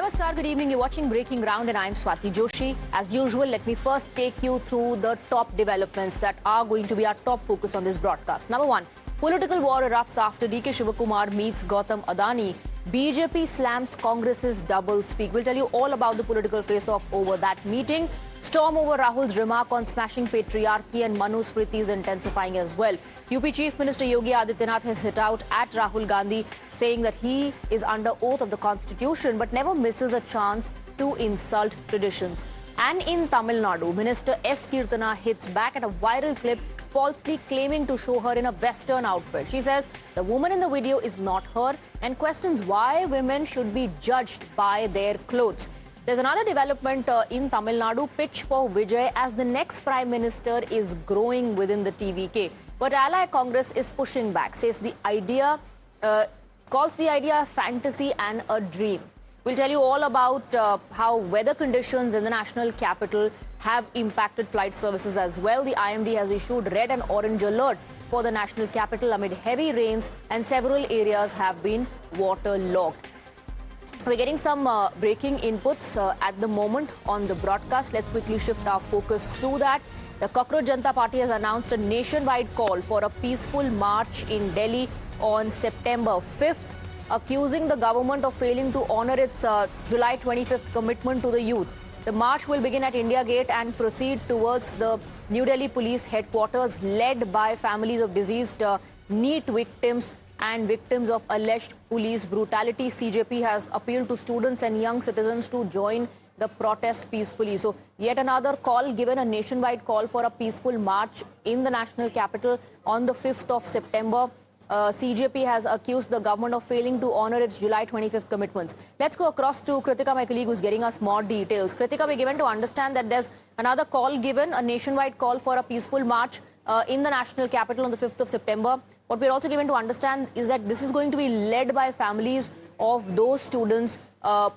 Namaskar, good evening. You're watching Breaking Ground and I'm Swati Joshi. As usual, let me first take you through the top developments that are going to be our top focus on this broadcast. Number one, political war erupts after DK Shivakumar meets Gautam Adani. BJP slams Congress's double speak. We'll tell you all about the political face-off over that meeting. Storm over Rahul's remark on smashing patriarchy and Manusmriti is intensifying as well. UP Chief Minister Yogi Adityanath has hit out at Rahul Gandhi, saying that he is under oath of the Constitution but never misses a chance to insult traditions. And in Tamil Nadu, Minister S. Kirtana hits back at a viral clip falsely claiming to show her in a Western outfit. She says the woman in the video is not her and questions why women should be judged by their clothes. There's another development in Tamil Nadu. Pitch for Vijay as the next Prime Minister is growing within the TVK. But Ally Congress is pushing back, says the idea, calls the idea a fantasy and a dream. We'll tell you all about how weather conditions in the national capital have impacted flight services as well. The IMD has issued red and orange alert for the national capital amid heavy rains and several areas have been waterlogged. We're getting some breaking inputs at the moment on the broadcast. Let's quickly shift our focus to that. The Cockroach Janta Party has announced a nationwide call for a peaceful march in Delhi on September 5th, accusing the government of failing to honor its July 25th commitment to the youth. The march will begin at India Gate and proceed towards the New Delhi Police headquarters, led by families of deceased NEET victims and victims of alleged police brutality. CJP has appealed to students and young citizens to join the protest peacefully. So yet another call given, a nationwide call for a peaceful march in the national capital on the 5th of September. CJP has accused the government of failing to honor its July 25th commitments. Let's go across to Kritika, my colleague, who's getting us more details. Kritika, we're given to understand that there's another call given, a nationwide call for a peaceful march in the national capital on the 5th of September. What we're also given to understand is that this is going to be led by families of those students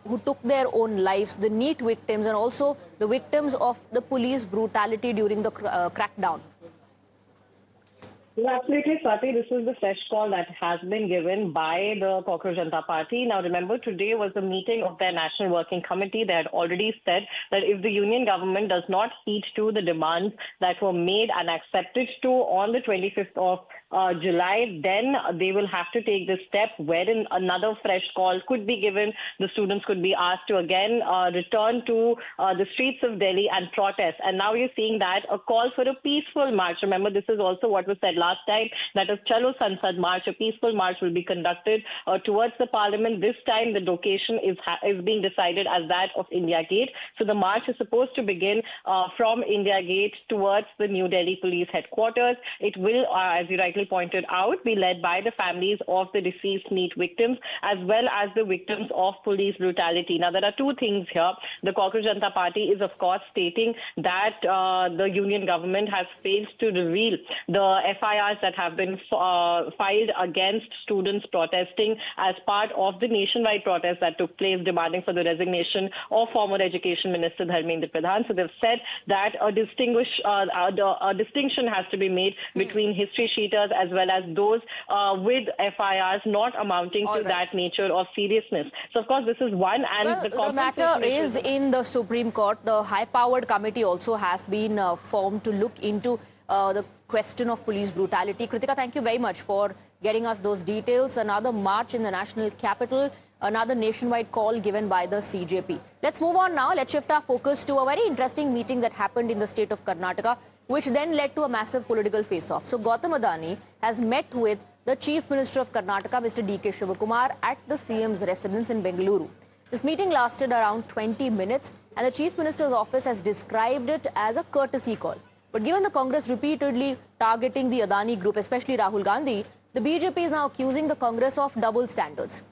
who took their own lives, the NEET victims, and also the victims of the police brutality during the crackdown. Absolutely, Swati. This is the fresh call that has been given by the Cockroach Janta Party. Now, remember, today was the meeting of their National Working Committee. They had already said that if the union government does not heed to the demands that were made and accepted to on the 25th of July, then they will have to take this step wherein another fresh call could be given. The students could be asked to again return to the streets of Delhi and protest. And now you're seeing that a call for a peaceful march. Remember, this is also what was said last time, that a Chalo Sansad march, a peaceful march will be conducted towards the parliament. This time the location is being decided as that of India Gate. So the march is supposed to begin from India Gate towards the New Delhi Police headquarters. It will, as you rightly pointed out, be led by the families of the deceased NEET victims as well as the victims of police brutality. Now, there are two things here. The Cockroach Janta Party is, of course, stating that the union government has failed to reveal the FIRs that have been filed against students protesting as part of the nationwide protest that took place demanding for the resignation of former Education Minister Dharmendra Pradhan. So they've said that a distinction has to be made between history sheeters as well as those with FIRs not amounting to that nature of seriousness. So, of course, this is one. And the matter is in the Supreme Court. The high-powered committee also has been formed to look into the question of police brutality. Kritika, thank you very much for getting us those details. Another march in the national capital, another nationwide call given by the CJP. Let's move on now. Let's shift our focus to a very interesting meeting that happened in the state of Karnataka, which then led to a massive political face-off. So Gautam Adani has met with the Chief Minister of Karnataka, Mr. DK Shivakumar, at the CM's residence in Bengaluru. This meeting lasted around 20 minutes and the Chief Minister's office has described it as a courtesy call. But given the Congress repeatedly targeting the Adani group, especially Rahul Gandhi, the BJP is now accusing the Congress of double standards.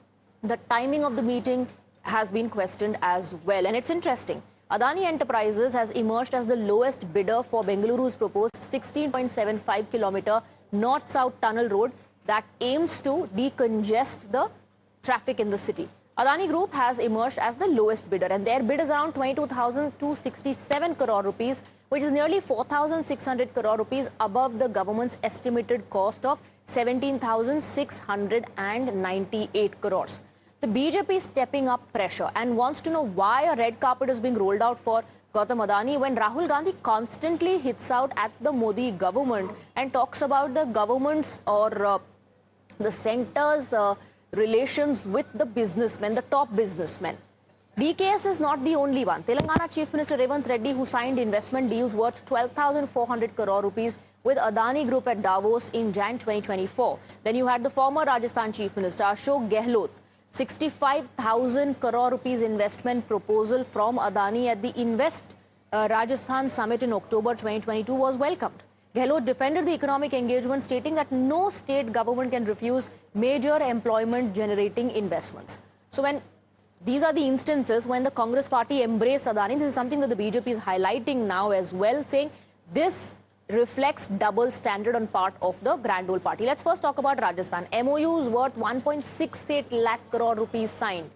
The timing of the meeting has been questioned as well. And it's interesting. Adani Enterprises has emerged as the lowest bidder for Bengaluru's proposed 16.75 kilometer north-south tunnel road that aims to decongest the traffic in the city. Adani Group has emerged as the lowest bidder and their bid is around 22,267 crore rupees, which is nearly 4,600 crore rupees above the government's estimated cost of 17,698 crores. The BJP is stepping up pressure and wants to know why a red carpet is being rolled out for Gautam Adani when Rahul Gandhi constantly hits out at the Modi government and talks about the government's or the centre's relations with the businessmen, the top businessmen. DKS is not the only one. Telangana Chief Minister Revanth Reddy, who signed investment deals worth 12,400 crore rupees with Adani Group at Davos in Jan 2024. Then you had the former Rajasthan Chief Minister Ashok Gehlot. 65,000 crore rupees investment proposal from Adani at the Invest Rajasthan Summit in October 2022 was welcomed. Gehlot defended the economic engagement, stating that no state government can refuse major employment generating investments. So when these are the instances when the Congress party embraced Adani, this is something that the BJP is highlighting now as well, saying this reflects double standard on part of the Grand Old Party. Let's first talk about Rajasthan. MOUs worth 1.68 lakh crore rupees signed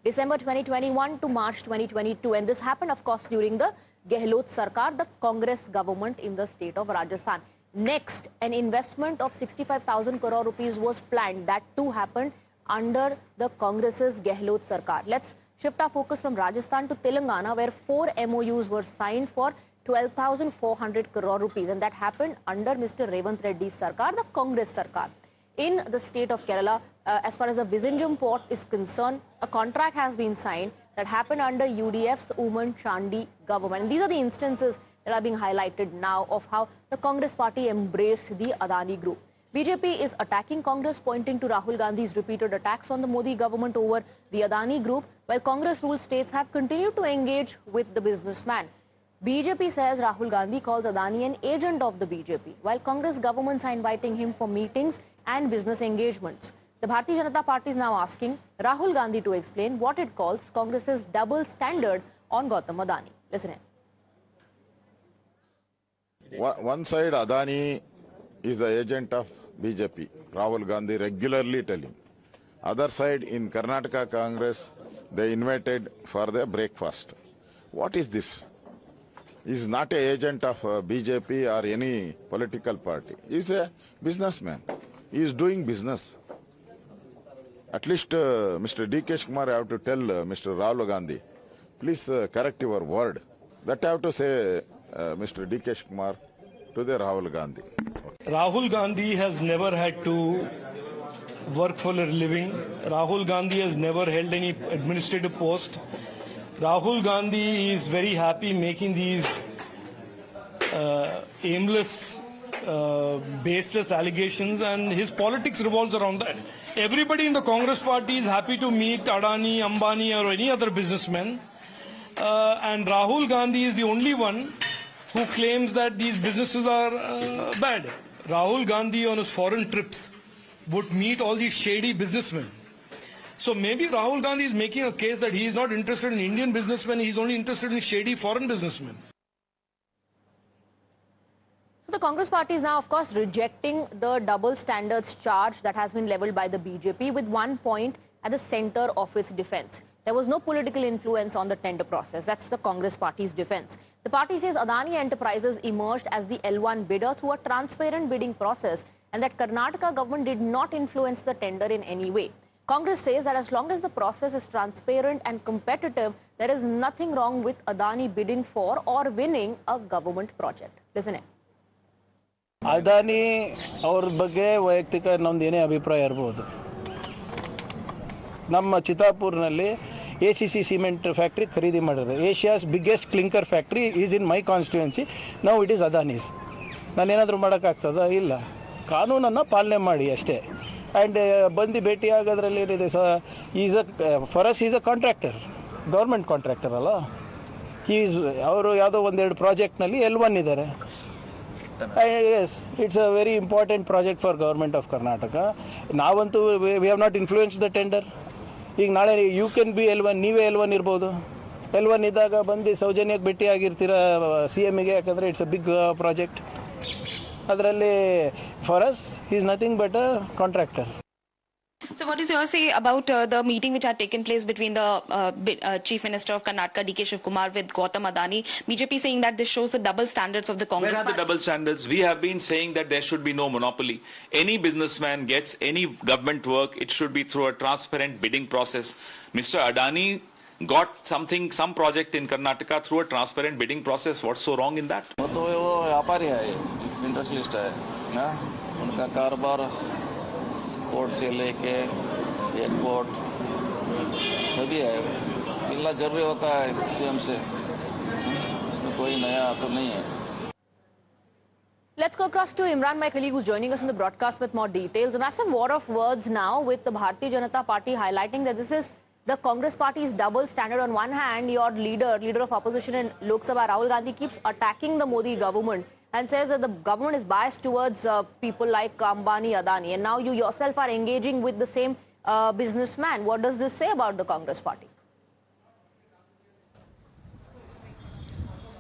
December 2021 to March 2022. And this happened, of course, during the Gehlot Sarkar, the Congress government in the state of Rajasthan. Next, an investment of 65,000 crore rupees was planned. That too happened under the Congress's Gehlot Sarkar. Let's shift our focus from Rajasthan to Telangana, where 4 MOUs were signed for 12,400 crore rupees, and that happened under Mr. Revanth Reddy's Sarkar, the Congress Sarkar. In the state of Kerala, as far as the Vizhinjam port is concerned, a contract has been signed that happened under UDF's Uman Chandi government. And these are the instances that are being highlighted now of how the Congress party embraced the Adani group. BJP is attacking Congress, pointing to Rahul Gandhi's repeated attacks on the Modi government over the Adani group, while Congress-ruled states have continued to engage with the businessman. BJP says Rahul Gandhi calls Adani an agent of the BJP, while Congress governments are inviting him for meetings and business engagements. The Bharatiya Janata Party is now asking Rahul Gandhi to explain what it calls Congress's double standard on Gautam Adani. Listen in. One side, Adani is the agent of BJP. Rahul Gandhi regularly telling. Other side, in Karnataka Congress, they invited for the breakfast. What is this? He is not an agent of BJP or any political party. He is a businessman. He is doing business. At least Mr. D.K. Kumar have to tell Mr. Rahul Gandhi, please correct your word. That I have to say Mr. D.K. Kumar to the Rahul Gandhi. Okay. Rahul Gandhi has never had to work for a living. Rahul Gandhi has never held any administrative post. Rahul Gandhi is very happy making these aimless, baseless allegations, and his politics revolves around that. Everybody in the Congress party is happy to meet Adani, Ambani or any other businessman. And Rahul Gandhi is the only one who claims that these businesses are bad. Rahul Gandhi on his foreign trips would meet all these shady businessmen. So maybe Rahul Gandhi is making a case that he is not interested in Indian businessmen, he is only interested in shady foreign businessmen. So the Congress party is now, of course, rejecting the double standards charge that has been leveled by the BJP with one point at the center of its defense. There was no political influence on the tender process. That's the Congress party's defense. The party says Adani Enterprises emerged as the L1 bidder through a transparent bidding process and that Karnataka government did not influence the tender in any way. Congress says that as long as the process is transparent and competitive, there is nothing wrong with Adani bidding for or winning a government project. Listen in. Adani ಅವ್ರ ಬಗ್ಗೆ ವೈಯಕ್ತಿಕ ನಮ್ದು ಏನೇ ಅಭಿಪ್ರಾಯ ಇರ್ಬೋದು. ನಮ್ಮ ಚಿತ್ತಾಪುರ್ನಲ್ಲಿ ACC cement factory ಖರೀದಿ ಮಾಡಿರೋದು. Asia's biggest clinker factory is in my constituency. Now it is Adani's. ನಾನೇನಾದರೂ ಮಾಡೋಕ್ಕಾಗ್ತದ? ಇಲ್ಲ. ಕಾನೂನನ್ನು ಪಾಲನೆ ಮಾಡಿ ಅಷ್ಟೇ. ಆ್ಯಂಡ್ ಬಂದು ಭೇಟಿ ಆಗೋದ್ರಲ್ಲಿ ಏನಿದೆ for us is a contractor, government contractor ಅಲ್ಲ. ಅವರು ಯಾವುದೋ ಒಂದೆರಡು ಪ್ರಾಜೆಕ್ಟ್ನಲ್ಲಿ L1 ಇದ್ದಾರೆ. Yes, it's a very important project for government of Karnataka. ನಾವಂತೂ we have not influenced the tender. ಈಗ ನಾಳೆ ಯು ಕ್ಯಾನ್ ಬಿ L1, ನೀವೇ L1 ಇರ್ಬೋದು. L1 ಇದ್ದಾಗ ಬಂದು ಸೌಜನ್ಯಕ್ಕೆ ಭೇಟಿ ಆಗಿರ್ತೀರ CMಗೆ, ಯಾಕಂದರೆ ಇಟ್ಸ್ ಅ ಬಿಗ್ ಪ್ರಾಜೆಕ್ಟ್. ಅದರಲ್ಲಿ for us is nothing but a contractor. So what is your say about the meeting which had taken place between the Chief Minister of Karnataka, D.K. Shivakumar, with Gautam Adani? BJP saying that this shows the double standards of the Congress Where are the double standards? We have been saying that there should be no monopoly. Any businessman gets any government work, it should be through a transparent bidding process. Mr. Adani got some project in Karnataka through a transparent bidding process. What's so wrong in that? वो तो वो व्यापारी है, industrialist है ना, उनका कारोबार port से लेके एयरपोर्ट सभी है, मिलना जरूरी होता है सीएम से, इसमें कोई नया तो नहीं है. Let's go across to Imran, my colleague, who's joining us in the broadcast with more details. A massive war of words now with the Bharatiya Janata Party highlighting that this is the Congress party's double standard. On one hand, your leader of opposition in Lok Sabha, Rahul Gandhi, keeps attacking the Modi government and says that the government is biased towards people like Ambani, Adani. And now you yourself are engaging with the same businessman. What does this say about the Congress party?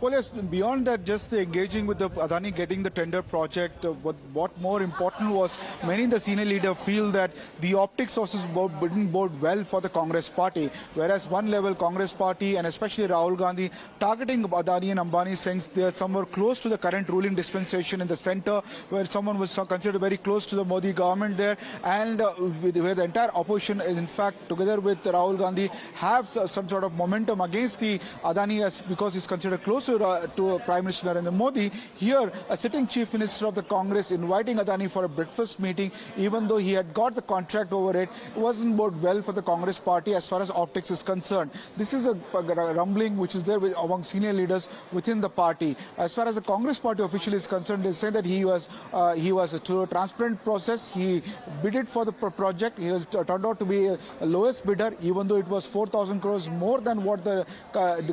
Well, yes, beyond that, just the engaging with the Adani getting the tender project, what more important was, many in the senior leader feel that the optics also didn't bode well for the Congress party, whereas one level Congress party and especially Rahul Gandhi targeting Adani and Ambani since they are somewhere close to the current ruling dispensation in the center, where someone was considered very close to the Modi government there, and where the entire opposition is in fact together with Rahul Gandhi have some sort of momentum against the Adani because he's considered close to Prime Minister Narendra Modi. Here, a sitting Chief Minister of the Congress inviting Adani for a breakfast meeting, even though he had got the contract over it, wasn't bode well for the Congress party as far as optics is concerned. This is a rumbling which is there among senior leaders within the party. As far as the Congress party official is concerned, they say that he was through a transparent process. He bidded for the project. He was turned out to be a lowest bidder, even though it was 4,000 crores more than what the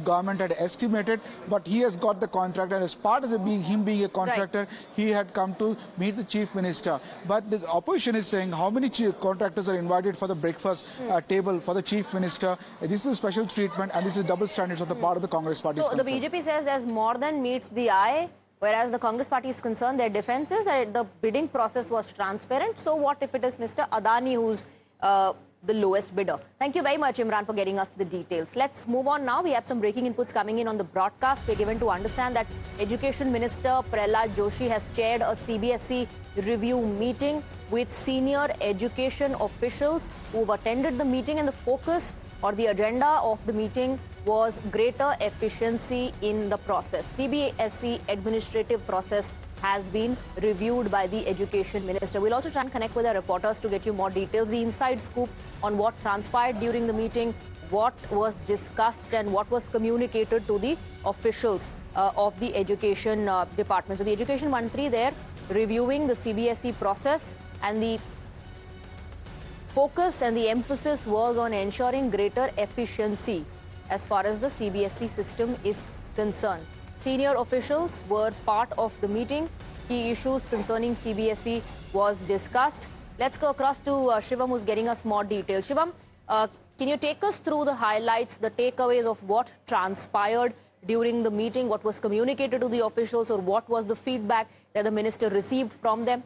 government had estimated. But he has got the contract, and as part of him being a contractor, right, he had come to meet the Chief Minister. But the opposition is saying how many contractors are invited for the breakfast table for the Chief Minister. This is a special treatment, and this is double standards on the part of the Congress party. So the BJP says there's more than meets the eye, whereas the Congress party is concerned, their defense is that the bidding process was transparent. So what if it is Mr. Adani who's the lowest bidder? Thank you very much, Imran, for getting us the details. Let's move on now. We have some breaking inputs coming in on the broadcast. We're given to understand that Education Minister Prahlad Joshi has chaired a CBSE review meeting with senior education officials who've attended the meeting, and the focus or the agenda of the meeting was greater efficiency in the process. CBSE administrative process has been reviewed by the Education Minister. We'll also try and connect with our reporters to get you more details, the inside scoop on what transpired during the meeting, what was discussed and what was communicated to the officials of the Education Department. So the Education Mantri there reviewing the CBSE process, and the focus and the emphasis was on ensuring greater efficiency as far as the CBSE system is concerned. Senior officials were part of the meeting. Key issues concerning CBSE was discussed. Let's go across to Shivam, who's getting us more details. Shivam, can you take us through the highlights, the takeaways of what transpired during the meeting, what was communicated to the officials, or what was the feedback that the minister received from them?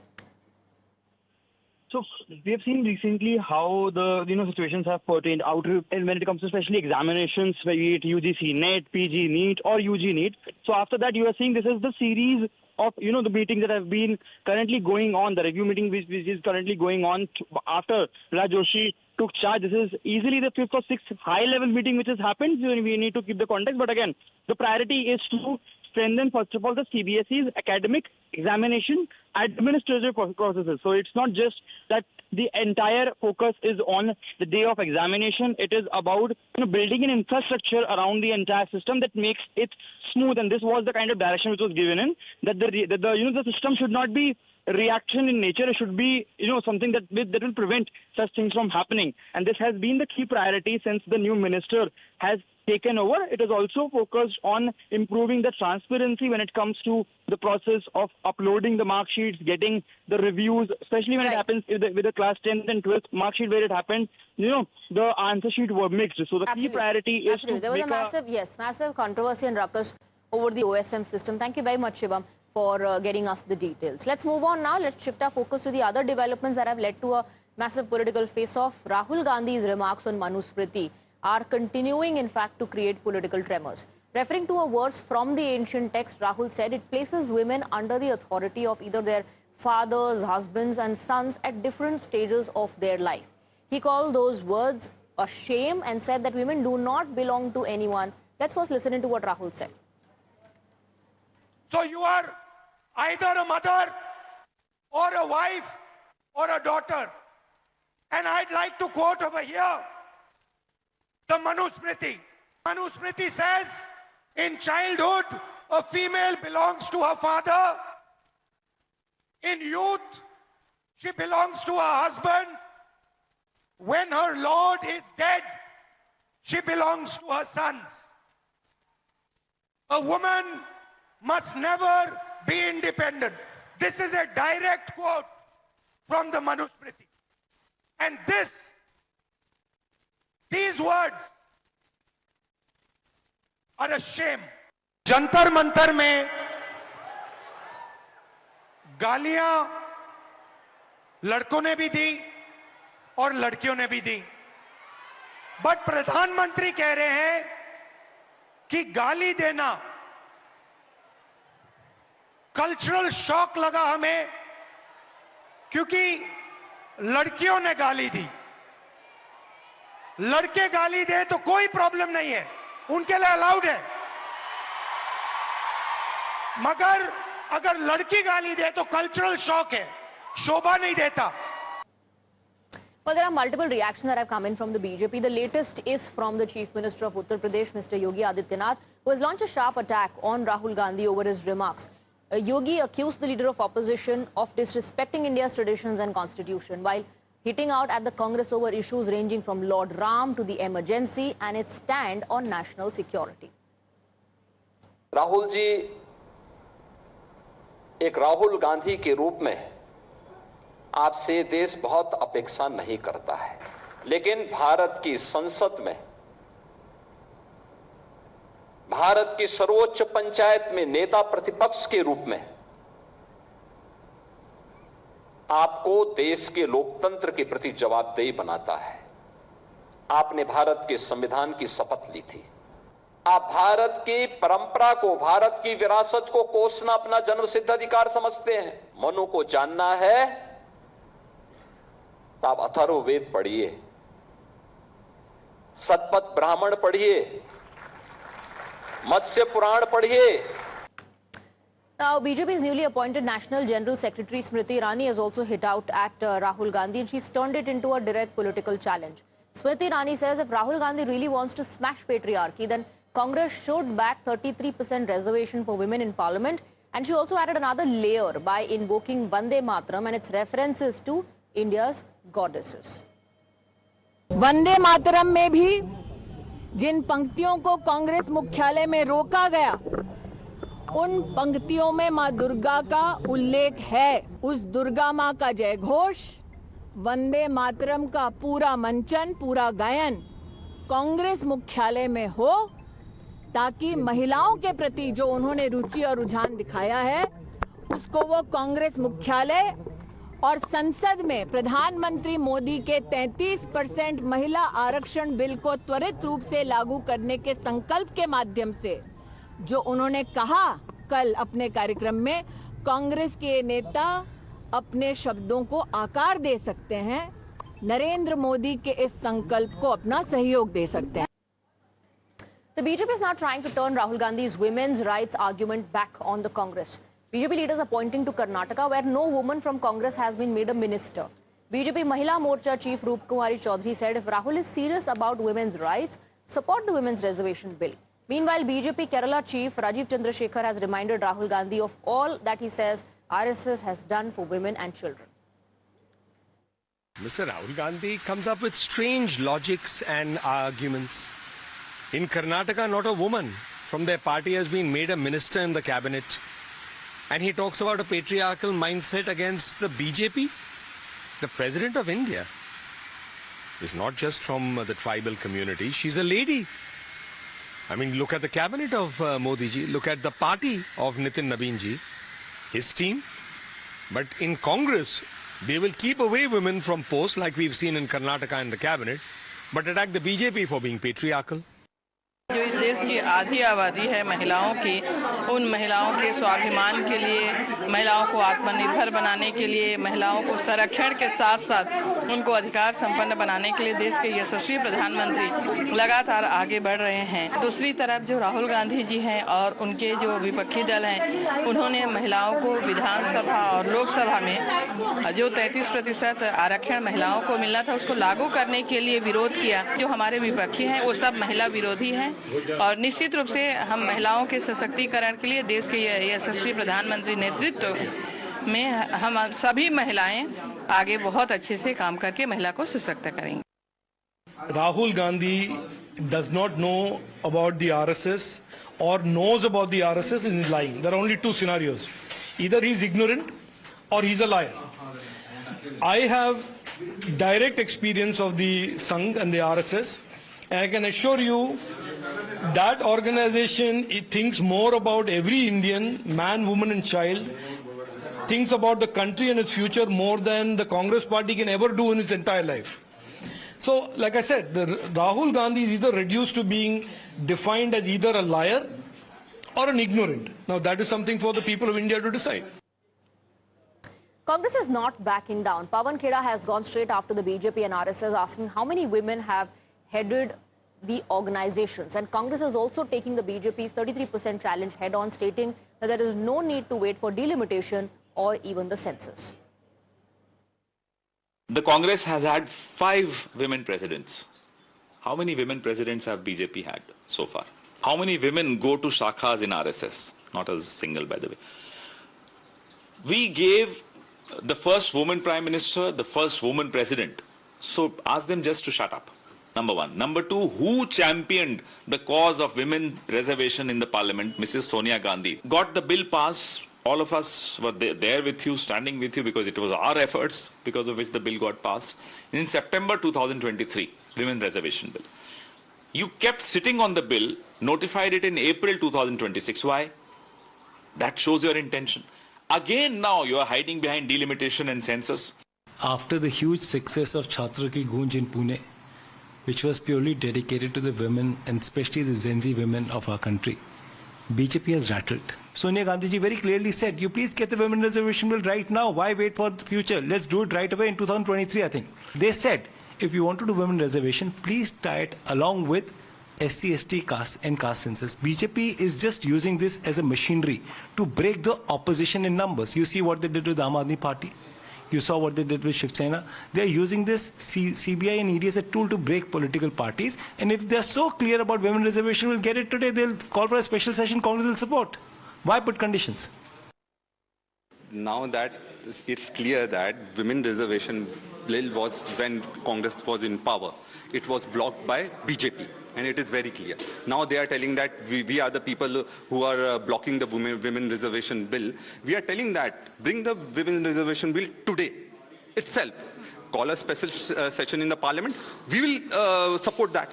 So we have seen recently how the situations have pertained out, and when it comes to especially examinations, be it UGC NET, PG NEET, or UG NEET. So after that, you are seeing this is the series of the meetings that have been currently going on, the review meeting which is currently going on after Prahlad Joshi took charge. This is easily the 5th or 6th high-level meeting which has happened. So we need to keep the context, but again, the priority is to strengthen, first of all, the CBSE's academic, examination, administrative processes. So it's not just that the entire focus is on the day of examination. It is about building an infrastructure around the entire system that makes it smooth. And this was the kind of direction which was given in, that the system should not be reaction in nature. It should be something that will prevent such things from happening. And this has been the key priority since the new minister has taken over. It is also focused on improving the transparency when it comes to the process of uploading the mark sheets, getting the reviews, especially when it happens with the class 10th and 12th mark sheet where it happened, the answer sheet were mixed. So the key priority is to there was a massive controversy and ruckus over the OSM system. Thank you very much, Shivam, for getting us the details. Let's move on now. Let's shift our focus to the other developments that have led to a Massive political face-off. Rahul Gandhi's remarks on Manusmriti are continuing, in fact, to create political tremors. Referring to a verse from the ancient text, Rahul said it places women under the authority of either their fathers, husbands and sons at different stages of their life. He called those words a shame and said that women do not belong to anyone. Let's first listen to what Rahul said. So you are either a mother or a wife or a daughter. And I'd like to quote over here the Manusmriti. Manusmriti says, in childhood, a female belongs to her father. In youth, she belongs to her husband. When her lord is dead, she belongs to her sons. A woman must never be independent. This is a direct quote from the Manusmriti. And these words are a shame. Jantar Mantar में गालियां लड़कों ने भी दी और लड़कियों ने भी दी, but प्रधानमंत्री कह रहे हैं कि गाली देना कल्चरल शॉक लगा हमें, क्योंकि लड़कियों ने गाली दी। लड़के गाली दे तो कोई प्रॉब्लम नहीं है, उनके लिए अलाउड है, मगर अगर लड़की गाली दे तो कल्चरल शॉक है, शोभा नहीं देता। Well, there are multiple reactions that have come in from the BJP. The latest is from the Chief Minister of Uttar Pradesh, Mr. Yogi Adityanath, who has launched a sharp attack on Rahul Gandhi over his remarks. Yogi accused the leader of opposition of disrespecting India's traditions and constitution, while hitting out at the Congress over issues ranging from Lord Ram to the emergency and its stand on national security. Rahul ji एक राहुल गांधी के रूप में आपसे देश बहुत अपेक्षा नहीं करता है, लेकिन भारत की संसद में, भारत की सर्वोच्च पंचायत में नेता प्रतिपक्ष के रूप में आपको देश के लोकतंत्र के प्रति जवाबदेही बनाता है। आपने भारत के संविधान की शपथ ली थी। आप भारत की परंपरा को, भारत की विरासत को कोसना अपना जन्मसिद्ध अधिकार समझते हैं। मनु को जानना है तो आप अथर्ववेद पढ़िए, शतपथ ब्राह्मण पढ़िए, मत्स्य पुराण पढ़िए। Now, BJP's newly appointed National General Secretary Smriti Irani has also hit out at Rahul Gandhi, and she's turned it into a direct political challenge. Smriti Irani says if Rahul Gandhi really wants to smash patriarchy, then Congress should back 33% reservation for women in parliament. And she also added another layer by invoking Vande Mataram and its references to India's goddesses. Vande Mataram में भी जिन पंक्तियों को कांग्रेस मुख्यालय में रोका गया, उन पंक्तियों में मां दुर्गा का उल्लेख है। उस दुर्गा मां का जय घोष, वंदे मातरम का पूरा मंचन, पूरा गायन कांग्रेस मुख्यालय में हो, ताकि महिलाओं के प्रति जो उन्होंने रुचि और रुझान दिखाया है, उसको वो कांग्रेस मुख्यालय और संसद में प्रधानमंत्री मोदी के 33% महिला आरक्षण बिल को त्वरित रूप से लागू करने के संकल्प के माध्यम से, जो उन्होंने कहा कल अपने कार्यक्रम में, कांग्रेस के नेता अपने शब्दों को आकार दे सकते हैं, नरेंद्र मोदी के इस संकल्प को अपना सहयोग दे सकते हैं। The BJP is now trying to turn Rahul Gandhi's women's rights argument back on the Congress. BJP leaders are pointing to Karnataka, where no woman from Congress has been made a minister. BJP Mahila Morcha Chief Roop Kumari Chaudhary said if Rahul is serious about women's rights, support the women's reservation bill. Meanwhile, BJP Kerala Chief Rajiv Chandrasekhar has reminded Rahul Gandhi of all that he says RSS has done for women and children. Mr. Rahul Gandhi comes up with strange logics and arguments. In Karnataka, not a woman from their party has been made a minister in the cabinet. And he talks about a patriarchal mindset against the BJP. The President of India is not just from the tribal community. She's a lady. I mean, look at the cabinet of Modi ji. Look at the party of Nitin Nabin ji, his team. But in Congress, They will keep away women from posts like we've seen in Karnataka in the cabinet, but attack the BJP for being patriarchal. जो इस देश की आधी आबादी है महिलाओं की, उन महिलाओं के स्वाभिमान के लिए, महिलाओं को आत्मनिर्भर बनाने के लिए, महिलाओं को संरक्षण के साथ साथ उनको अधिकार संपन्न बनाने के लिए देश के यशस्वी प्रधानमंत्री लगातार आगे बढ़ रहे हैं। दूसरी तरफ जो राहुल गांधी जी हैं और उनके जो विपक्षी दल हैं, उन्होंने महिलाओं को विधानसभा और लोकसभा में जो 33% आरक्षण महिलाओं को मिलना था उसको लागू करने के लिए विरोध किया। जो हमारे विपक्षी हैं वो सब महिला विरोधी हैं और निश्चित रूप से हम महिलाओं के सशक्तिकरण के लिए देश के यशस्वी प्रधानमंत्री नेतृत्व में हम सभी महिलाएं आगे बहुत अच्छे से काम करके महिला को सशक्त करेंगे। Rahul Gandhi does not know about the RSS or knows about the RSS and is lying. There are only two scenarios. Either he's ignorant or he's a liar. I have direct experience of the Sangh and the RSS. And I can assure you that organization, it thinks more about every Indian, man, woman and child, thinks about the country and its future more than the Congress party can ever do in its entire life. So, like I said, Rahul Gandhi is either reduced to being defined as either a liar or an ignorant. Now, that is something for the people of India to decide. Congress is not backing down. Pawan Kheda has gone straight after the BJP and RSS, asking how many women have headed the organizations. And Congress is also taking the BJP's 33% challenge head-on, stating that there is no need to wait for delimitation or even the census. The Congress has had 5 women presidents. How many women presidents have BJP had so far? How many women go to shakhas in RSS? Not as single, by the way. We gave the first woman prime minister, the first woman president. So ask them just to shut up. Number one. Number two, who championed the cause of women reservation in the parliament? Mrs. Sonia Gandhi. Got the bill passed. All of us were there with you, standing with you, because it was our efforts because of which the bill got passed. In September 2023, women reservation bill. You kept sitting on the bill, notified it in April 2026. Why? That shows your intention. Again, now you are hiding behind delimitation and census. After the huge success of Chhatra Ki Goonj in Pune, which was purely dedicated to the women and especially the Gen Z women of our country, BJP has rattled. Sonia Gandhi ji very clearly said, you please get the women reservation bill right now. Why wait for the future? Let's do it right away in 2023, I think. They said, if you want to do women reservation, please tie it along with SC, ST caste and caste census. BJP is just using this as a machinery to break the opposition in numbers. You see what they did with the Aam Aadmi Party. You saw what they did with Shiv Sena. They are using this CBI and ED as a tool to break political parties. And if they are so clear about women reservation, we'll get it today. They'll call for a special session. Congress will support. Why put conditions? Now that it's clear that women reservation bill was when Congress was in power, it was blocked by BJP. And it is very clear. Now they are telling that we are the people who are blocking the women reservation bill. We are telling that bring the women reservation bill today itself. Call a special session in the parliament. We will support that.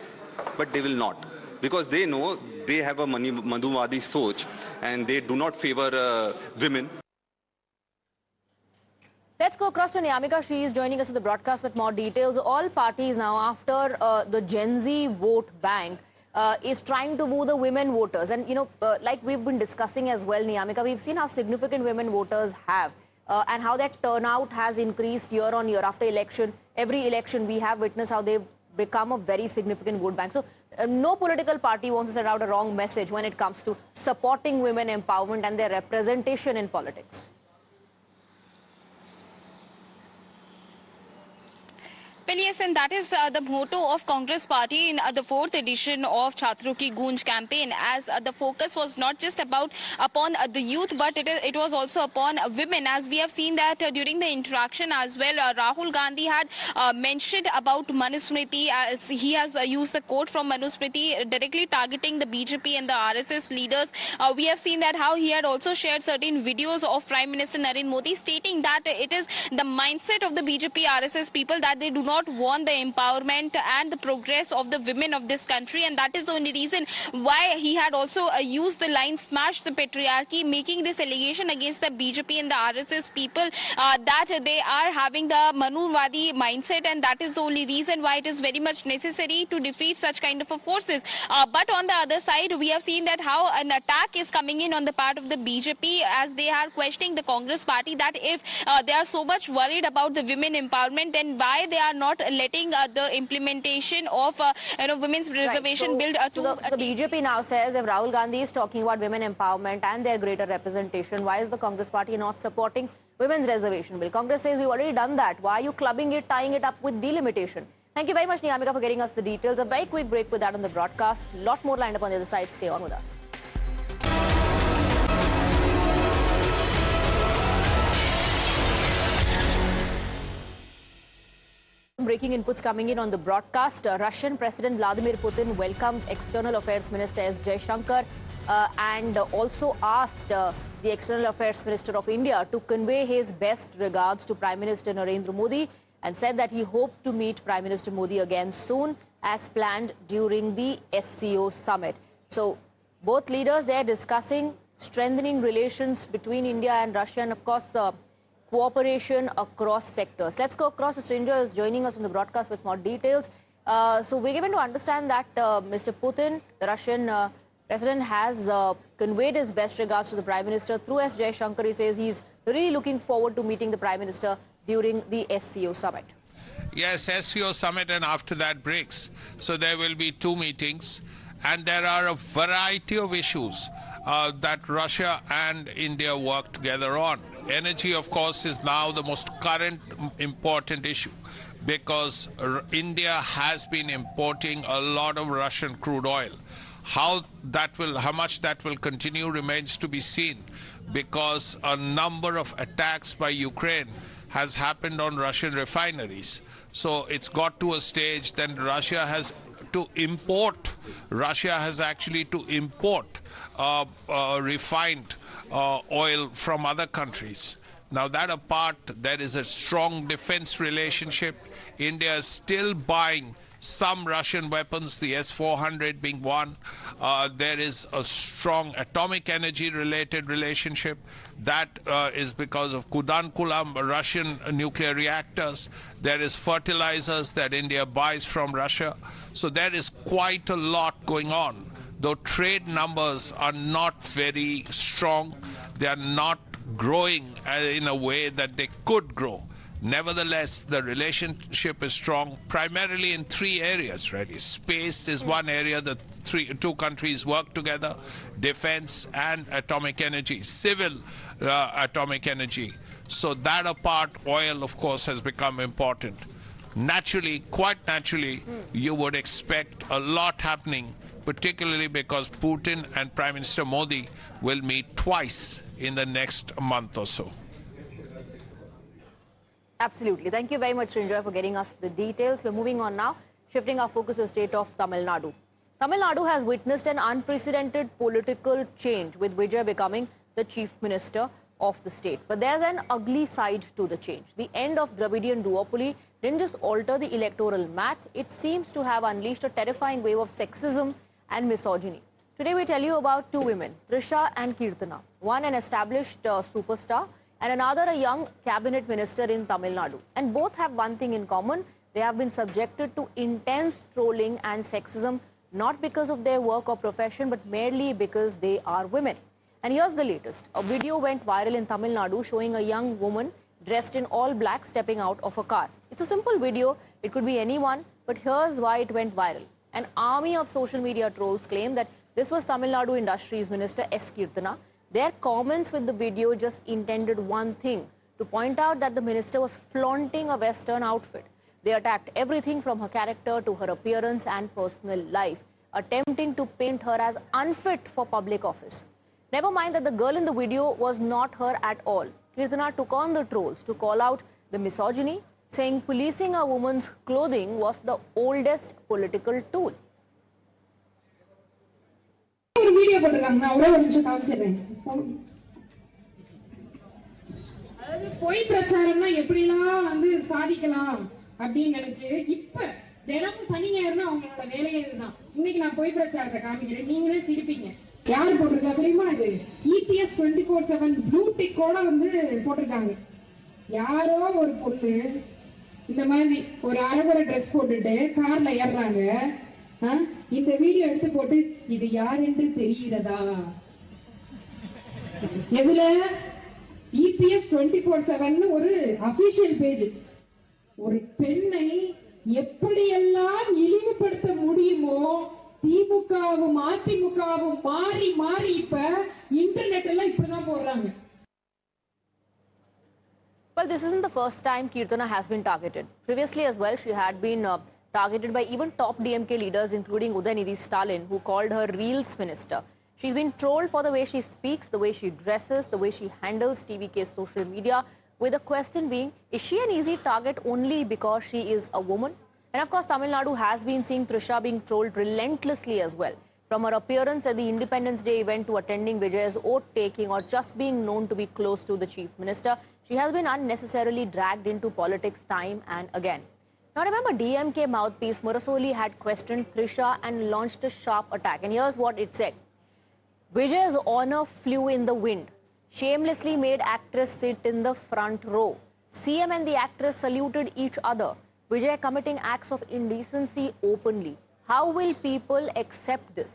But they will not. Because they know they have a Madhuvadi soch and they do not favor women. Let's go across to Niyamika. She is joining us in the broadcast with more details. All parties now, after the Gen Z vote bank, is trying to woo the women voters. And, you know, like we've been discussing as well, Niyamika, we've seen how significant women voters have and how that turnout has increased year on year after election. Every election we have witnessed how they've become a very significant vote bank. So no political party wants to send out a wrong message when it comes to supporting women empowerment and their representation in politics. Well, yes, and that is the motto of Congress Party in the 4th edition of Chhatro Ki Goonj campaign, as the focus was not just upon the youth, but it was also upon women, as we have seen that during the interaction as well. Rahul Gandhi had mentioned about Manusmriti, as he has used the quote from Manusmriti directly targeting the BJP and the RSS leaders. We have seen that how he had also shared certain videos of Prime Minister Narendra Modi stating that it is the mindset of the BJP RSS people that they do not not want the empowerment and the progress of the women of this country, and that is the only reason why he had also used the line "smash the patriarchy," making this allegation against the BJP and the RSS people that they are having the Manuvadi mindset, and that is the only reason why it is very much necessary to defeat such kind of forces. But on the other side, we have seen that how an attack is coming in on the part of the BJP, as they are questioning the Congress party that if they are so much worried about the women empowerment, then why they are not letting the implementation of women's reservation bill So the BJP now says if Rahul Gandhi is talking about women empowerment and their greater representation, why is the Congress party not supporting women's reservation bill? Congress says we've already done that. Why are you clubbing it, tying it up with delimitation? Thank you very much, Niyamika, for getting us the details. A very quick break with that on the broadcast. A lot more lined up on the other side. Stay on with us. Breaking inputs coming in on the broadcast. Russian President Vladimir Putin welcomed External Affairs Minister S. Jaishankar and also asked the External Affairs Minister of India to convey his best regards to Prime Minister Narendra Modi, and said that he hoped to meet Prime Minister Modi again soon as planned during the SCO summit. So both leaders there discussing strengthening relations between India and Russia, and of course cooperation across sectors. Let's go across. A stranger is joining us on the broadcast with more details. So we're given to understand that Mr. Putin, the Russian president, has conveyed his best regards to the Prime Minister through S. Jaishankar. He says he's really looking forward to meeting the Prime Minister during the SCO summit. Yes, SCO summit, and after that BRICS. So there will be two meetings, and there are a variety of issues that Russia and India work together on. Energy, of course, is now the most current important issue, because India has been importing a lot of Russian crude oil. How much that will continue remains to be seen, because a number of attacks by Ukraine has happened on Russian refineries. So it's got to a stage that Russia has actually to import refined oil from other countries. Now that apart, there is a strong defense relationship. India is still buying some Russian weapons, the S-400 being one. There is a strong atomic energy related relationship. That is because of Kudankulam Russian nuclear reactors. There is fertilizers that India buys from Russia. So there is quite a lot going on. Though trade numbers are not very strong, they are not growing in a way that they could grow. Nevertheless, the relationship is strong, primarily in three areas, really. Space is one area that two countries work together, defense and atomic energy, civil atomic energy. So that apart, oil, of course, has become important. Naturally, quite naturally, you would expect a lot happening, particularly because Putin and Prime Minister Modi will meet twice in the next month or so. Absolutely. Thank you very much, Srinjoy, for getting us the details. We're moving on now, shifting our focus to the state of Tamil Nadu. Tamil Nadu has witnessed an unprecedented political change, with Vijay becoming the chief minister of the state. But there's an ugly side to the change. The end of Dravidian duopoly didn't just alter the electoral math, it seems to have unleashed a terrifying wave of sexism and misogyny. Today we tell you about two women, Trisha and Kirtana. One an established superstar, and another a young cabinet minister in Tamil Nadu. And both have one thing in common: they have been subjected to intense trolling and sexism, not because of their work or profession, but merely because they are women. And here's the latest. A video went viral in Tamil Nadu showing a young woman dressed in all black stepping out of a car. It's a simple video, it could be anyone, but here's why it went viral. An army of social media trolls claim that this was Tamil Nadu Industries Minister S. Kirtana. Their comments with the video just intended one thing: to point out that the minister was flaunting a Western outfit. They attacked everything from her character to her appearance and personal life, attempting to paint her as unfit for public office. Never mind that the girl in the video was not her at all. Kirtana took on the trolls to call out the misogyny, saying policing a woman's clothing was the oldest political tool. Video போட்டுருக்காங்க. நான் ஒரே ஒரு நிமிஷம் காமிச்சிடுறேன். அதாவது பொய் பிரச்சாரம்னா எப்படிலாம் சாதிக்கலாம் அப்படின்னு நினைச்சு இப்ப தினமும் சனி ஞாயிறுனா அவங்களோட வேலையே இதுதான். இன்னைக்கு நான் போய் பிரச்சாரத்தை காமிக்கிறேன், நீங்களே சிரிப்பீங்க. யாரு போட்டிருக்கா தெரியுமா? இது EPS 24/7 ப்ளூ டிக்கோட வந்து போட்டிருக்காங்க. யாரோ ஒரு பொண்ணு இந்த மாதிரி ஒரு அரைகுறை ட்ரெஸ் போட்டுட்டு கார்ல ஏறுறாங்க. இந்த வீடியோ எடுத்து போட்டு இது யார் என்று தெரிகிறதா? எதுல? EPS 24/7 ஒரு அபிஷியல் பேஜ். ஒரு பெண்ணை எப்படியெல்லாம் இழிவுபடுத்த முடியுமோ திமுகவும் அதிமுகவும் மாறி மாறி இப்ப இன்டர்நெட் எல்லாம் இப்படிதான் போடுறாங்க. Well, this isn't the first time Kirtana has been targeted. Previously as well, she had been targeted by even top DMK leaders, including Udaynidhi Stalin, who called her Reels Minister. She's been trolled for the way she speaks, the way she dresses, the way she handles TVK's social media, with the question being, is she an easy target only because she is a woman? And of course, Tamil Nadu has been seeing Trisha being trolled relentlessly as well. From her appearance at the Independence Day event to attending Vijay's oath-taking or just being known to be close to the Chief Minister, she has been unnecessarily dragged into politics time and again. Now remember, DMK mouthpiece Murasoli had questioned Trisha and launched a sharp attack. And here's what it said. Vijay's honor flew in the wind. Shamelessly made actress sit in the front row. CM and the actress saluted each other. Vijay committing acts of indecency openly. How will people accept this?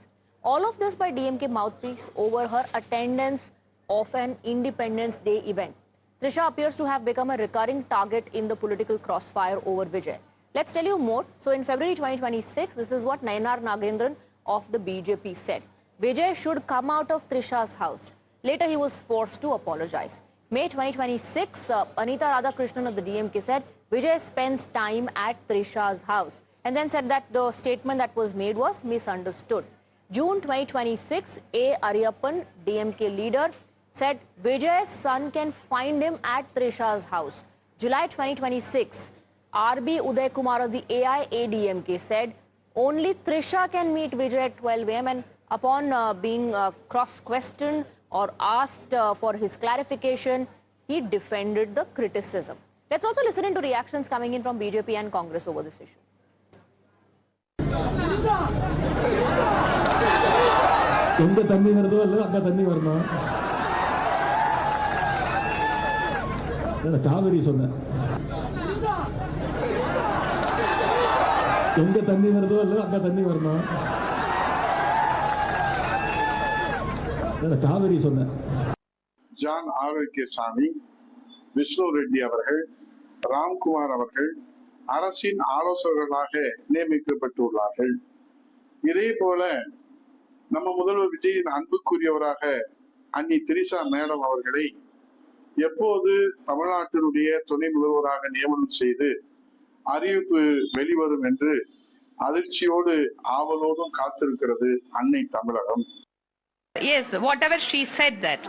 All of this by DMK mouthpiece over her attendance of an Independence Day event. Trisha appears to have become a recurring target in the political crossfire over Vijay. Let's tell you more. So in February 2026, this is what Nayanar Nagendran of the BJP said. Vijay should come out of Trisha's house. Later, he was forced to apologize. May 2026, Anita Radhakrishnan of the DMK said, Vijay spends time at Trisha's house, and then said that the statement that was made was misunderstood. June 2026, A. Ariyappan, DMK leader, said Vijay's son can find him at Trisha's house. July 2026, R.B. Uday Kumar of the AIADMK said only Trisha can meet Vijay at 12 a.m. and upon being cross-questioned or asked for his clarification, he defended the criticism. Let's also listen into reactions coming in from BJP and Congress over this issue. எங்க தண்ணி வருதோ அல்ல அங்க தண்ணி வரணும். காவிரி சொன்ன எங்க தண்ணி வருதோ அல்ல அங்க தண்ணி வரணும். காவிரி சொன்ன ஜான் ஆரோக்கியசாமி, விஷ்ணு ரெட்டி அவர்கள், ராம்குமார் அவர்கள் அரசின் ஆலோசகர்களாக நியமிக்கப்பட்டுள்ளார்கள். இதே போல நம்ம முதல்வர் விஜயின் அன்புக்குரியவராக அன்னி திரிஷா மேடம் அவர்களை எப்போது தமிழ்நாட்டினுடைய துணை முதல்வராக நியமனம் செய்து அறிவிப்பு வெளிவரும் என்று அதிர்ச்சியோடு ஆவலோடும் காத்திருக்கிறது அன்னை தமிழகம். Yes, whatever she said that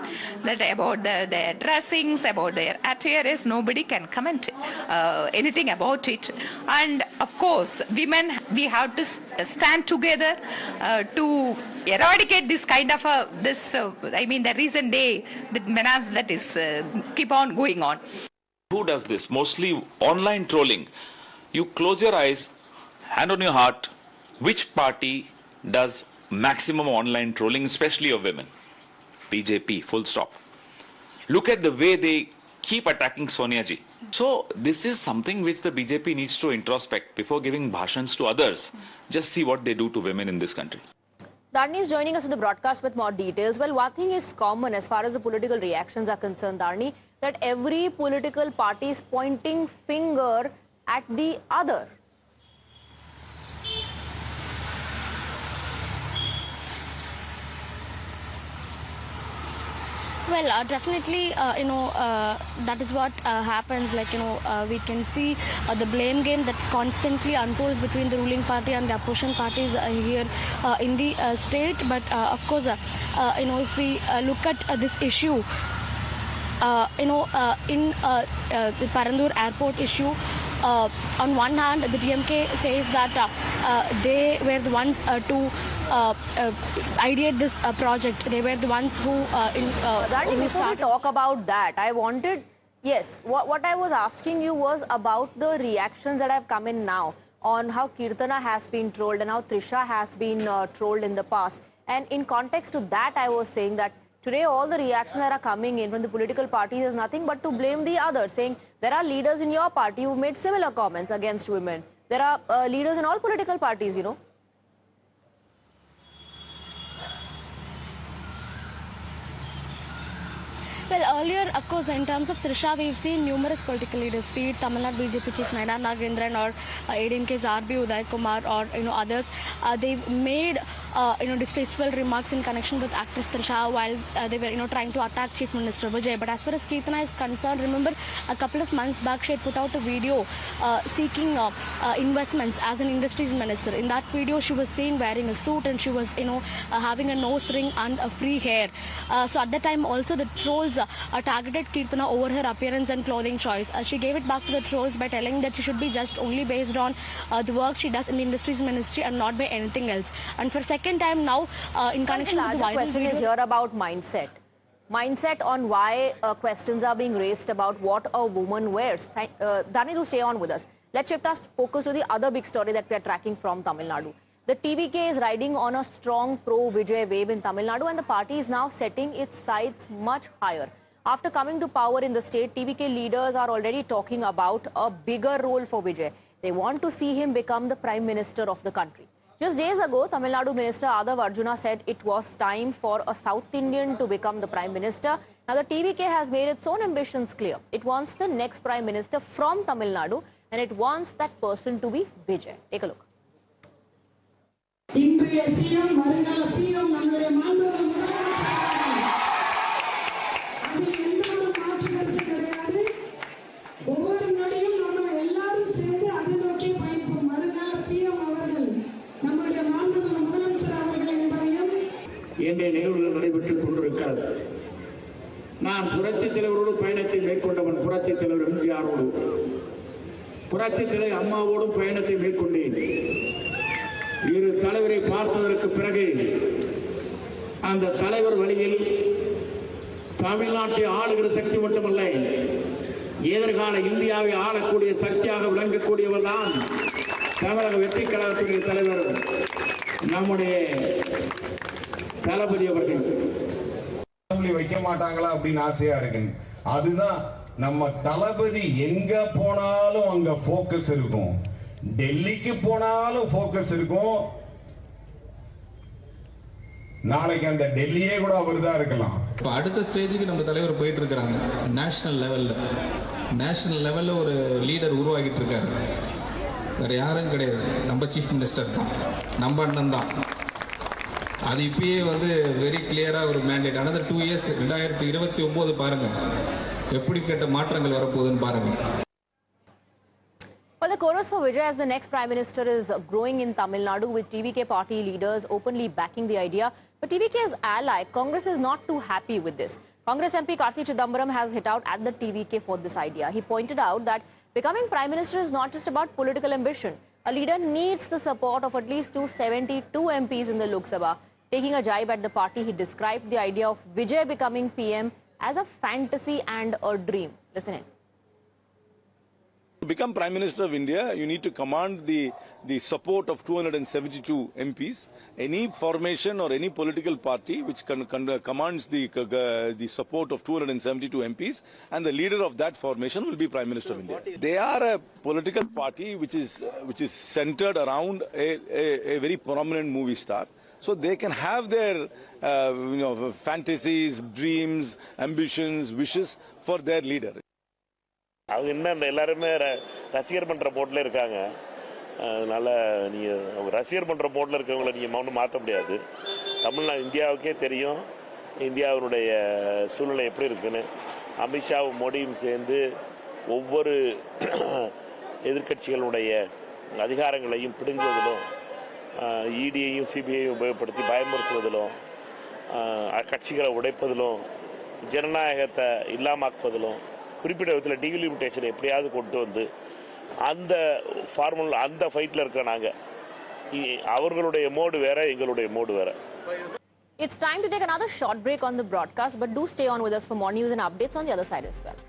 about their dressings, about their attires, nobody can comment anything about it. And of course, women, we have to stand together to eradicate this kind of the recent day that menace that is keep on going on. Who does this? Mostly online trolling. You close your eyes, hand on your heart, which party does maximum online trolling, especially of women? BJP, full stop. Look at the way they keep attacking Sonia ji. So this is something which the BJP needs to introspect before giving bhashans to others. Just see what they do to women in this country. Dharni is joining us in the broadcast with more details. Well, one thing is common as far as the political reactions are concerned, Dharni, that every political party is pointing finger at the other. Well, definitely, that is what happens. We can see the blame game that constantly unfolds between the ruling party and the opposition parties here in the state. But of course, if we look at this issue, in the Parandur airport issue, on one hand, the DMK says that they were the ones to ideate this project. They were the ones who before we talk about that, I wanted Yes, what I was asking you was about the reactions that have come in now on how Kirtana has been trolled and how Trisha has been trolled in the past. And in context to that, I was saying that today all the reactions that are coming in from the political parties is nothing but to blame the others, saying there are leaders in your party who've made similar comments against women. There are leaders in all political parties, you know. Well, earlier, of course, in terms of Trisha, we've seen numerous political leaders, be it Tamil Nadu BJP Chief Naina Nagendran or ADMK's RB Uday Kumar or others. They've made distasteful remarks in connection with actress Trisha while they were trying to attack Chief Minister Vijay. But as far as Kirtana is concerned, remember a couple of months back she had put out a video seeking investments as an industries minister. In that video, she was seen wearing a suit and she was having a nose ring and a free hair. So at that time, also the trolls targeted Kirtana over her appearance and clothing choice. She gave it back to the trolls by telling that she should be judged only based on the work she does in the industries ministry and not by anything else. And for second time now, in connection with the viral question video, is here about mindset. Mindset on why questions are being raised about what a woman wears. Dani, to stay on with us. Let's shift our focus to the other big story that we are tracking from Tamil Nadu. The TVK is riding on a strong pro-Vijay wave in Tamil Nadu and the party is now setting its sights much higher. After coming to power in the state, TVK leaders are already talking about a bigger role for Vijay. They want to see him become the Prime Minister of the country. Just days ago, Tamil Nadu Minister Adav Arjuna said it was time for a South Indian to become the Prime Minister. Now the TVK has made its own ambitions clear. It wants the next Prime Minister from Tamil Nadu and it wants that person to be Vijay. Take a look. இன்றைய CM வருங்கால PM நம்முடைய மாண்புமிகு அதில் எந்த ஒரு மாற்று கருத்து கிடையாது. ஒவ்வொரு நொடியும் நம்ம எல்லாரும் சேர்ந்து அதை நோக்கி பயணிப்போம். வருங்கால பிஎம் அவர்கள் நம்முடைய மாண்புமிகு முதலமைச்சர் அவர்கள் என்பதையும் இன்றைய நிகழ்வுகள் நடைபெற்றுக் கொண்டிருக்கிறது. நான் புரட்சித் தலைவரோடு பயணத்தை மேற்கொண்டவன். புரட்சித் தலைவர் எம்ஜிஆரோடு, புரட்சித் தலைவர் அம்மாவோடும் பயணத்தை மேற்கொண்டேன். இரு தலைவரை பார்த்ததற்கு பிறகு அந்த தலைவர் வழியில் தமிழ்நாட்டை ஆளுகிற சக்தி மட்டுமல்ல, எதிர்கால இந்தியாவை ஆளக்கூடிய சக்தியாக விளங்கக்கூடியவர் தான் தமிழக வெற்றி கழகத்துடைய தலைவர் நம்முடைய தளபதி அவர்கள். வைக்க மாட்டாங்களா அப்படின்னு ஆசையா இருக்கு. அதுதான் நம்ம தளபதி எங்க போனாலும் அங்க போக்கஸ் இருக்கும். டெல்லிக்கு போனாலும் போக்கஸ் இருக்கும். நாளைக்கு அந்த டெல்லியே கூட அவர்தான் இருக்கலாம். இப்போ அடுத்த ஸ்டேஜுக்கு நம்ம தலைவர் போயிட்டு இருக்கிறாங்க. நேஷனல் லெவல்ல ஒரு லீடர் உருவாகிட்டு இருக்காரு. வேற யாரும் கிடையாது, நம்ம சீஃப் மினிஸ்டர் தான், நம்ம அண்ணன் தான். அது இப்பயே வெரி கிளியரா ஒரு மேண்டேட். அனதர் 2 years 2029 பாருங்க எப்படிப்பட்ட மாற்றங்கள் வரப்போகுதுன்னு பாருங்க. Well, the chorus for Vijay as the next Prime Minister is growing in Tamil Nadu with TVK party leaders openly backing the idea. But TVK's ally, Congress, is not too happy with this. Congress MP Karthi Chidambaram has hit out at the TVK for this idea. He pointed out that becoming Prime Minister is not just about political ambition. A leader needs the support of at least 272 MPs in the Lok Sabha. Taking a jibe at the party, he described the idea of Vijay becoming PM as a fantasy and a dream. Listen in. To become Prime Minister of India, you need to command the support of 272 MPs. Any formation or any political party which commands the support of 272 MPs and the leader of that formation will be Prime Minister of India. They are a political party which is centered around a very prominent movie star. So they can have their fantasies, dreams, ambitions, wishes for their leader. அவங்க இன்னும் எல்லாருமே ரசிகர் பண்ணுற போட்டில் இருக்காங்க. அதனால் நீங்கள் அவங்க ரசிகர் பண்ணுற போட்டில் இருக்கவங்கள நீங்கள் ஒன்றும் மாற்ற முடியாது. தமிழ்நாடு இந்தியாவுக்கே தெரியும் இந்தியாவினுடைய சூழ்நிலை எப்படி இருக்குன்னு. அமித்ஷாவும் மோடியும் சேர்ந்து ஒவ்வொரு எதிர்க்கட்சிகளுடைய அதிகாரங்களையும் பிடுங்குவதிலும், இடியையும் சிபிஐயும் உபயோகப்படுத்தி பயமுறுத்துவதிலும், கட்சிகளை உடைப்பதிலும், ஜனநாயகத்தை இல்லாமாக்குவதிலும், குறிப்பிட்ட விதத்தில் டீலிமிட்டேஷன் எப்படியாவது கொண்டு வந்து அந்த ஃபார்முலா அந்த ஃபைட்டில் இருக்க நாங்கள். அவர்களுடைய மோடு வேற, எங்களுடைய மோடு வேற. It's time to take another short break on the broadcast, but do stay on with us for more news and updates on the other side as well.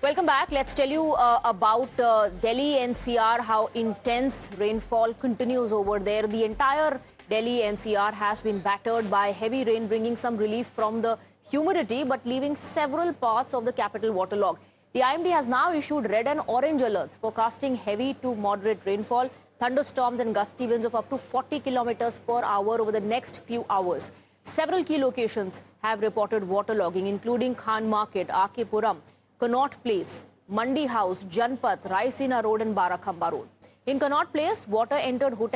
Welcome back. Let's tell you about Delhi NCR, how intense rainfall continues over there. The entire Delhi NCR has been battered by heavy rain, bringing some relief from the humidity, but leaving several parts of the capital waterlogged. The IMD has now issued red and orange alerts, forecasting heavy to moderate rainfall, thunderstorms and gusty winds of up to 40 kilometers per hour over the next few hours. Several key locations have reported waterlogging, including Khan Market, RK Puram, Connaught Place, Mandi House, Janpath, Raisina Road and Barakhamba Road. In Connaught Place, water entered hotel